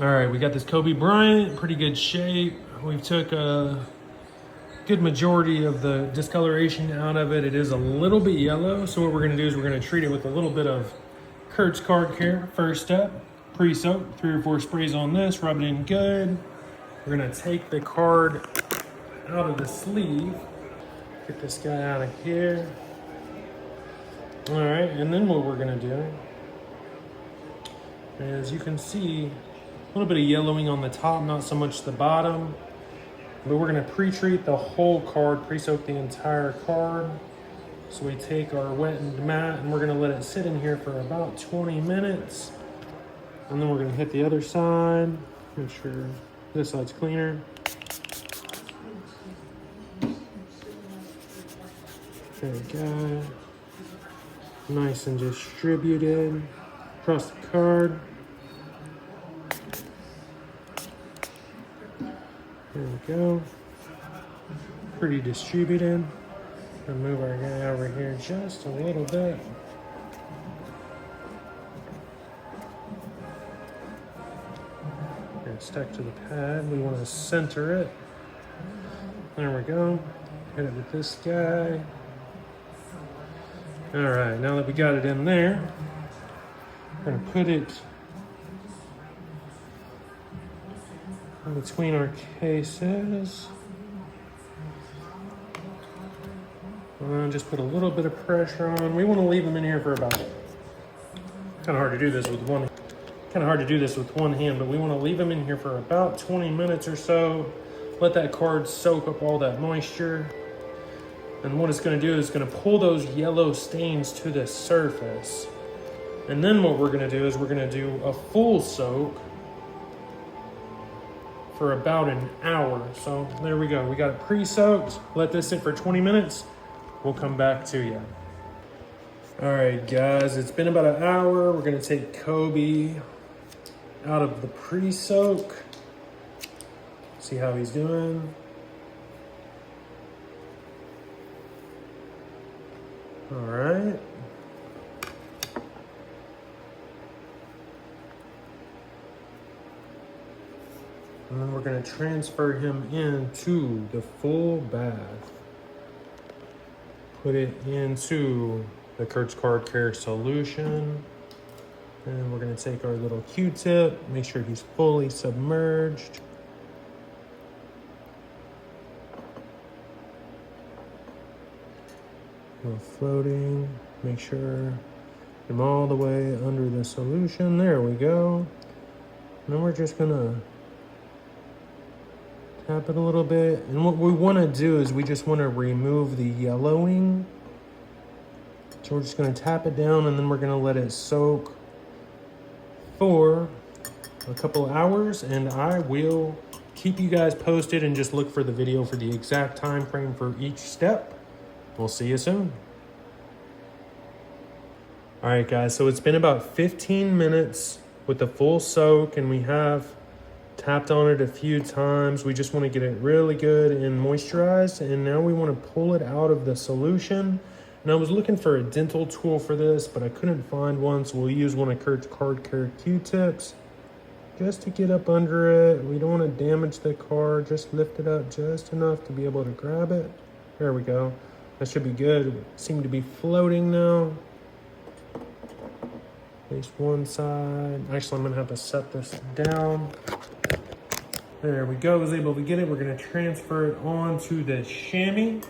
All right, we got this Kobe Bryant, pretty good shape. We took a good majority of the discoloration out of it. It is a little bit yellow, so what we're gonna do is we're gonna treat it with a little bit of Kurt's Card Care. First step, pre-soak, 3 or 4 sprays on this, rub it in good. We're gonna take the card out of the sleeve. Get this guy out of here. All right, and then what we're gonna do is, you can see a little bit of yellowing on the top, not so much the bottom. But we're gonna pre-treat the whole card, pre-soak the entire card. So we take our wetted mat and we're gonna let it sit in here for about 20 minutes. And then we're gonna hit the other side, make sure this side's cleaner. There we go. Nice and distributed across the card. There we go. Pretty distributed. Gonna move our guy over here just a little bit. Gonna stick to the pad. We want to center it. There we go. Hit it with this guy. All right, now that we got it in there, we're gonna put it in between our cases. Just put a little bit of pressure on. We want to leave them in here for about, kind of hard to do this with one hand, but we want to leave them in here for about 20 minutes or so. Let that card soak up all that moisture. And what it's going to do is going to pull those yellow stains to the surface. And then what we're going to do is we're going to do a full soak for about an hour. So there we go. We got it pre-soaked. Let this sit for 20 minutes. We'll come back to you. All right, guys, it's been about an hour. We're gonna take Kobe out of the pre-soak. See how he's doing. All right. And then we're gonna transfer him into the full bath. Put it into the Kurt's Card Care solution. And we're gonna take our little Q-tip, make sure he's fully submerged. We're floating, make sure I'm all the way under the solution. There we go. And then we're just gonna tap it a little bit. And what we want to do is we just want to remove the yellowing. So we're just going to tap it down and then we're going to let it soak for a couple hours, and I will keep you guys posted and just look for the video for the exact time frame for each step. We'll see you soon. All right, guys, so it's been about 15 minutes with the full soak, and we have tapped on it a few times. We just want to get it really good and moisturized, and now we want to pull it out of the solution. And I was looking for a dental tool for this, but I couldn't find one, so we'll use one of Kurt's Card Care Q-tips just to get up under it. We don't want to damage the card, just lift it up just enough to be able to grab it. There we go. That should be good. It seemed to be floating now. At least one side. Actually, I'm gonna have to set this down. There we go, I was able to get it. We're gonna transfer it onto the chamois.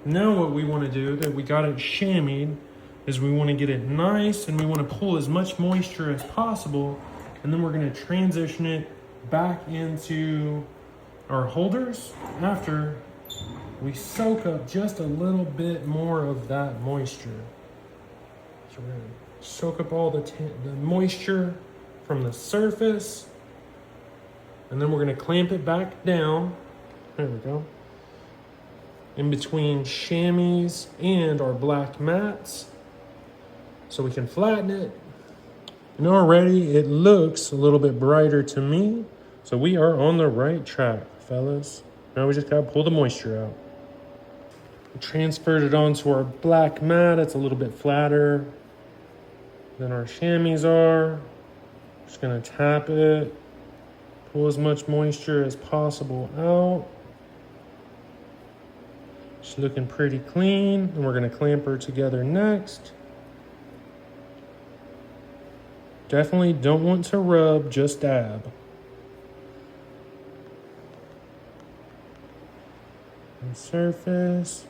Now what we wanna do, that we got it chamoised, is we wanna get it nice and we wanna pull as much moisture as possible. And then we're gonna transition it back into our holders after we soak up just a little bit more of that moisture. So we're gonna soak up all the moisture from the surface. And then we're gonna clamp it back down. There we go. In between chamois and our black mats. So we can flatten it. And already it looks a little bit brighter to me. So we are on the right track, fellas. Now we just gotta pull the moisture out. We transferred it onto our black mat. It's a little bit flatter than our chamois are. Just gonna tap it. Pull as much moisture as possible out. She's looking pretty clean, and we're gonna clamp her together next. Definitely don't want to rub, just dab. And surface.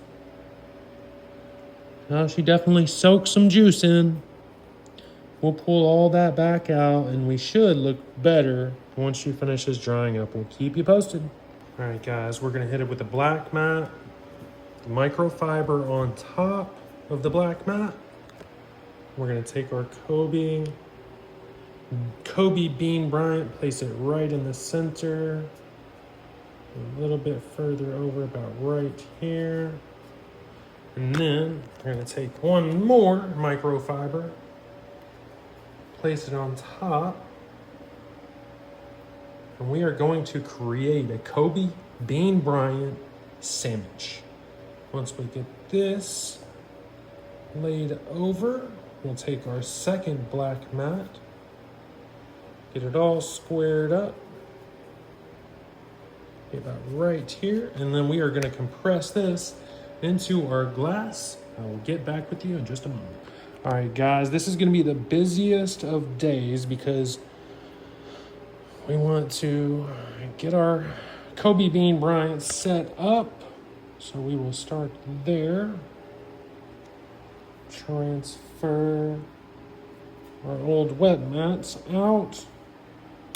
Now she definitely soaked some juice in. We'll pull all that back out, and we should look better once she finishes drying up. We'll keep you posted. All right, guys, we're gonna hit it with the black mat. Microfiber on top of the black mat. We're gonna take our Kobe Bean Bryant, place it right in the center, a little bit further over, about right here. And then we're gonna take one more microfiber, place it on top, and we are going to create a Kobe Bean Bryant sandwich. Once we get this laid over, we'll take our second black mat, get it all squared up, about right here, and then we are going to compress this into our glass. I will get back with you in just a moment. All right, guys, this is going to be the busiest of days because we want to get our Kobe Bean Bryant set up. So we will start there. Transfer our old wet mats out.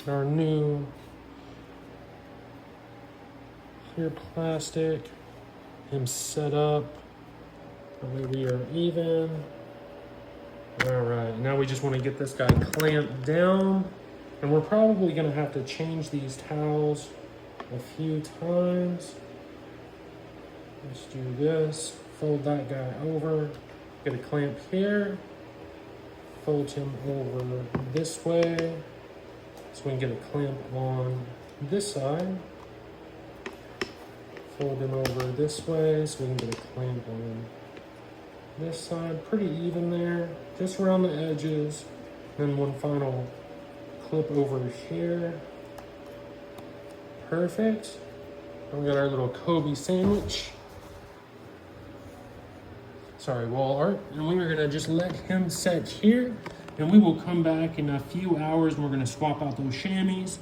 Our new clear plastic. Him set up. That way we are even. All right, now we just want to get this guy clamped down. And we're probably going to have to change these towels a few times. Let's do this. Fold that guy over. Get a clamp here. Fold him over this way. So we can get a clamp on this side. Fold him over this way so we can get a clamp on this side. Pretty even there. Just around the edges. Then one final clip over here. Perfect. And we got our little Kobe sandwich. Wall art. And we are gonna just let him set here, and we will come back in a few hours and we're gonna swap out those chamois.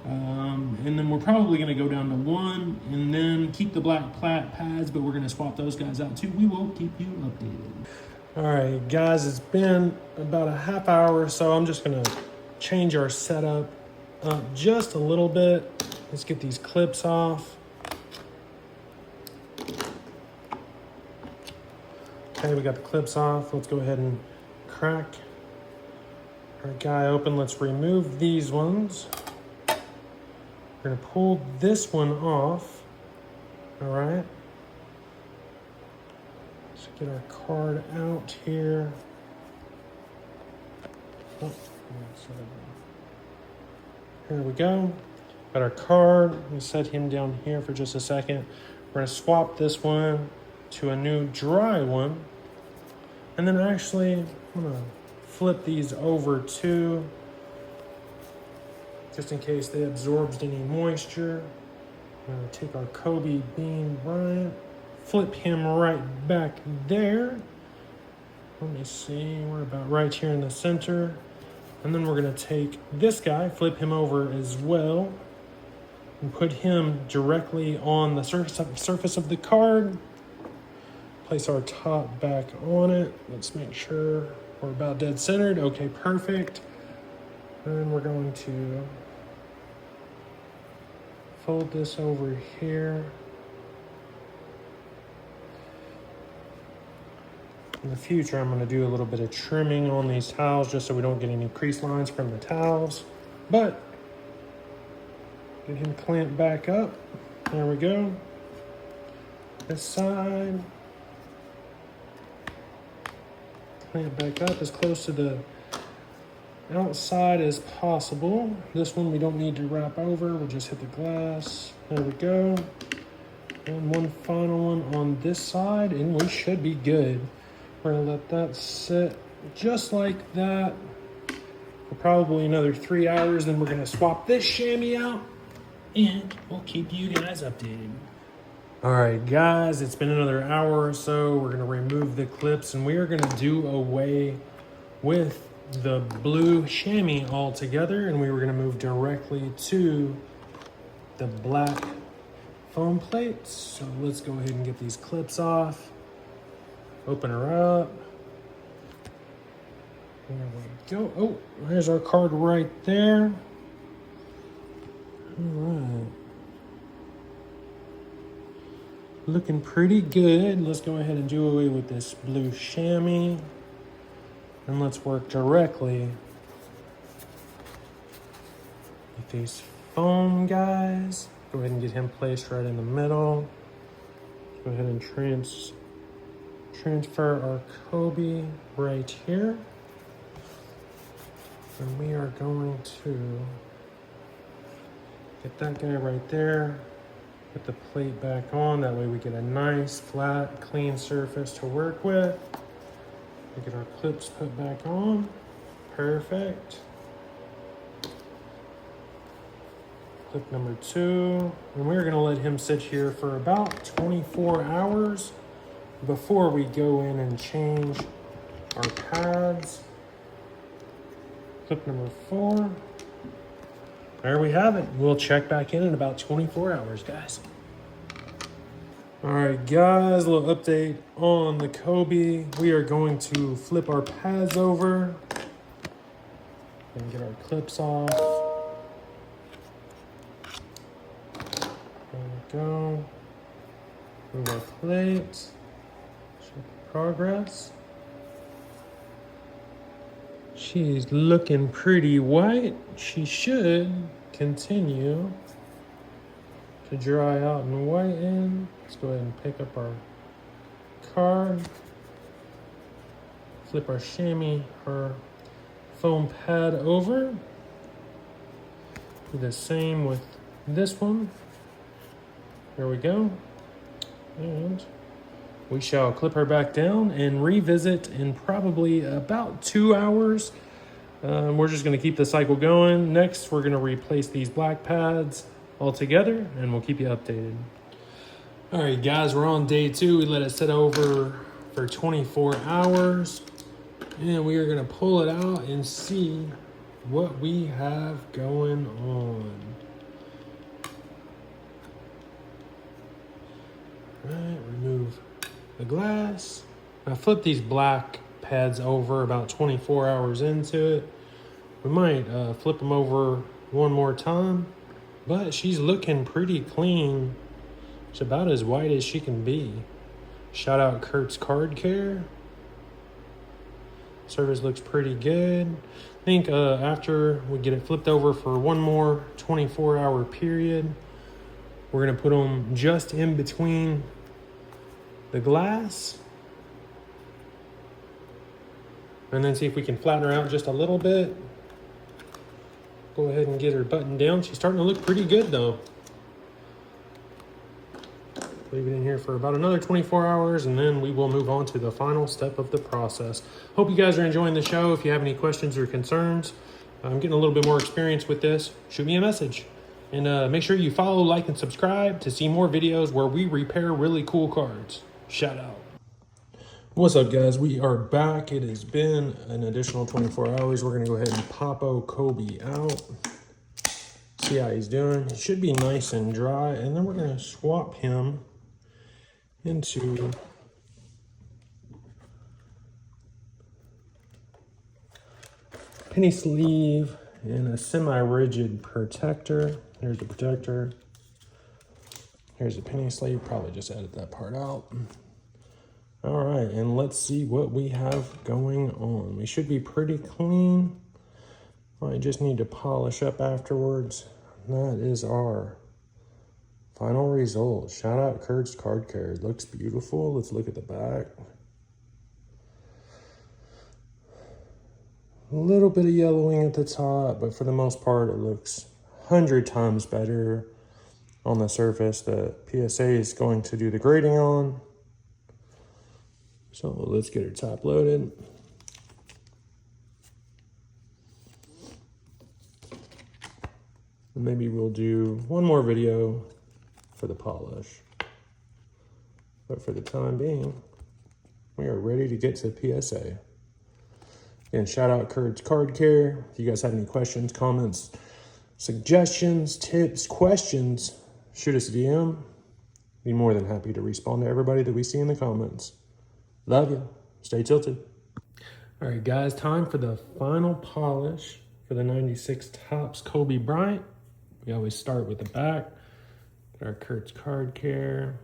And then we're probably gonna go down to one and then keep the black pads, but we're gonna swap those guys out too. We will keep you updated. All right, guys, it's been about a half hour, so I'm just gonna change our setup up just a little bit. Let's get these clips off. Okay, we got the clips off. Let's go ahead and crack our guy open. Let's remove these ones. We're gonna pull this one off. All right. Let's get our card out here. Oh, here we go. Got our card. We set him down here for just a second. We're gonna swap this one to a new dry one. And then actually, I'm gonna flip these over too, just in case they absorbed any moisture. I'm gonna take our Kobe Bean Bryant, flip him right back there. Let me see, we're about right here in the center. And then we're gonna take this guy, flip him over as well, and put him directly on the surface of the card. Place our top back on it. Let's make sure we're about dead centered. Okay, perfect. And we're going to fold this over here. In the future, I'm going to do a little bit of trimming on these towels just so we don't get any crease lines from the towels. But get him clamped back up. There we go. This side. Clamp back up as close to the outside as possible. This one we don't need to wrap over. We'll just hit the glass. There we go. And one final one on this side, and we should be good. We're gonna let that sit just like that. for probably another 3 hours. Then we're gonna swap this chamois out and we'll keep you guys updated. All right, guys, it's been another hour or so. We're gonna remove the clips and we are gonna do away with the blue chamois altogether, and we were gonna move directly to the black foam plates. So let's go ahead and get these clips off. Open her up. There we go. Oh, there's our card right there. All right. Looking pretty good. Let's go ahead and do away with this blue chamois. And let's work directly with these foam guys. Go ahead and get him placed right in the middle. Go ahead and transfer our Kobe right here. And we are going to get that guy right there. Put the plate back on. That way we get a nice, flat, clean surface to work with. We get our clips put back on. Perfect. Clip number 2. And we're going to let him sit here for about 24 hours before we go in and change our pads. Clip number 4. There we have it. We'll check back in about 24 hours, guys. All right, guys, a little update on the Kobe. We are going to flip our pads over and get our clips off. There we go. Move our plates. Check the progress. She's looking pretty white. She should continue to dry out and whiten. Let's go ahead and pick up our card. Flip our chamois, our foam pad over. Do the same with this one. There we go. And we shall clip her back down and revisit in probably about 2 hours. We're just going to keep the cycle going. Next, we're going to replace these black pads all together, and we'll keep you updated. All right, guys, we're on day 2. We let it sit over for 24 hours, and we are going to pull it out and see what we have going on. All right, remove the glass. I flipped these black pads over about 24 hours into it. We might flip them over one more time, but she's looking pretty clean. It's about as white as she can be. Shout out Kurt's Card Care. Service looks pretty good. I think after we get it flipped over for one more 24-hour period, we're gonna put them just in between the glass, and then see if we can flatten her out just a little bit. Go ahead and get her buttoned down. She's starting to look pretty good though. Leave it in here for about another 24 hours, and then we will move on to the final step of the process. Hope you guys are enjoying the show. If you have any questions or concerns, I'm getting a little bit more experience with this, shoot me a message. And make sure you follow, like, and subscribe to see more videos where we repair really cool cards. Shout out. What's up, guys? We are back. It has been an additional 24 hours. We're going to go ahead and pop Kobe out. See how he's doing. He should be nice and dry. And then we're going to swap him into penny sleeve and a semi-rigid protector. Here's the protector. Here's the penny sleeve. Probably just edit that part out. All right, and let's see what we have going on. We should be pretty clean. I just need to polish up afterwards. That is our final result. Shout out Kurt's Card Care. It looks beautiful. Let's look at the back. A little bit of yellowing at the top, but for the most part, it looks 100 times better on the surface that PSA is going to do the grading on. So let's get her top loaded. And maybe we'll do one more video for the polish. But for the time being, we are ready to get to PSA. Again, shout out Kurt's Card Care. If you guys have any questions, comments, suggestions, tips, questions, shoot us a DM. Be more than happy to respond to everybody that we see in the comments. Love you. Stay tilted. All right, guys, time for the final polish for the 96 Topps Kobe Bryant. We always start with the back. Get our Kurt's Card Care.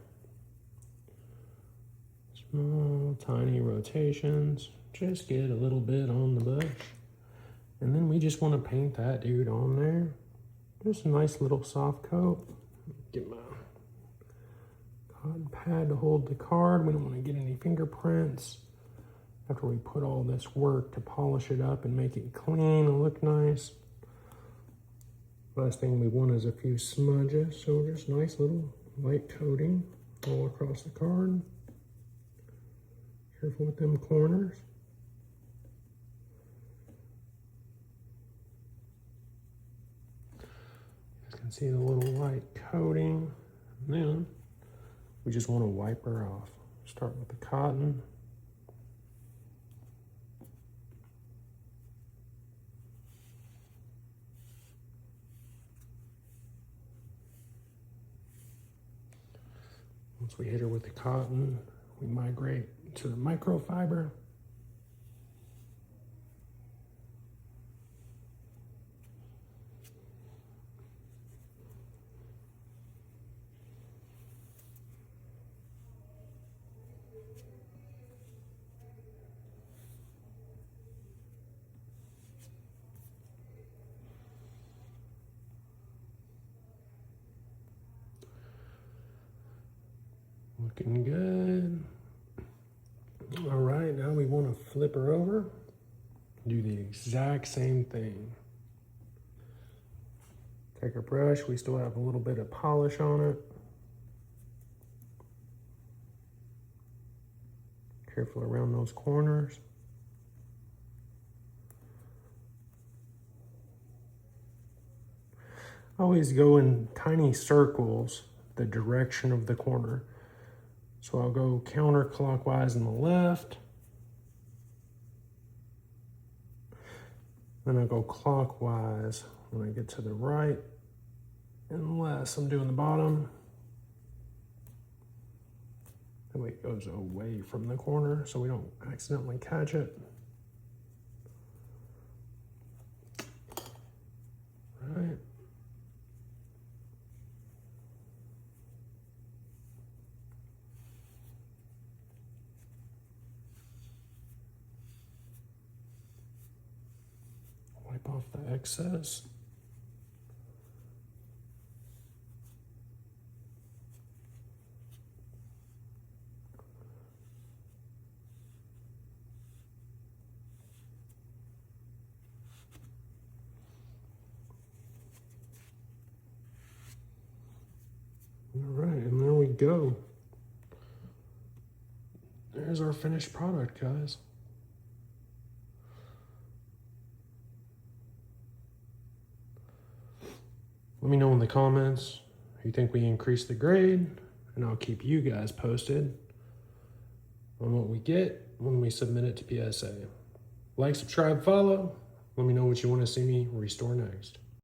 Small, tiny rotations. Just get a little bit on the bush. And then we just want to paint that dude on there. Just a nice little soft coat. Get my cotton pad to hold the card. We don't want to get any fingerprints. After we put all this work to polish it up and make it clean and look nice. Last thing we want is a few smudges. So just nice little light coating all across the card. Careful with them corners. You can see the little light coating. And then we just want to wipe her off. Start with the cotton. Once we hit her with the cotton, we migrate to the microfiber. Looking good. All right, now we want to flip her over. Do the exact same thing. Take our brush. We still have a little bit of polish on it. Careful around those corners. Always go in tiny circles the direction of the corner. So I'll go counterclockwise on the left. Then I'll go clockwise when I get to the right. Unless I'm doing the bottom. That way it goes away from the corner so we don't accidentally catch it. Right. Wipe off the excess. All right, and there we go. There's our finished product, guys. Let me know in the comments if you think we increased the grade, and I'll keep you guys posted on what we get when we submit it to PSA. Like, subscribe, follow. Let me know what you want to see me restore next.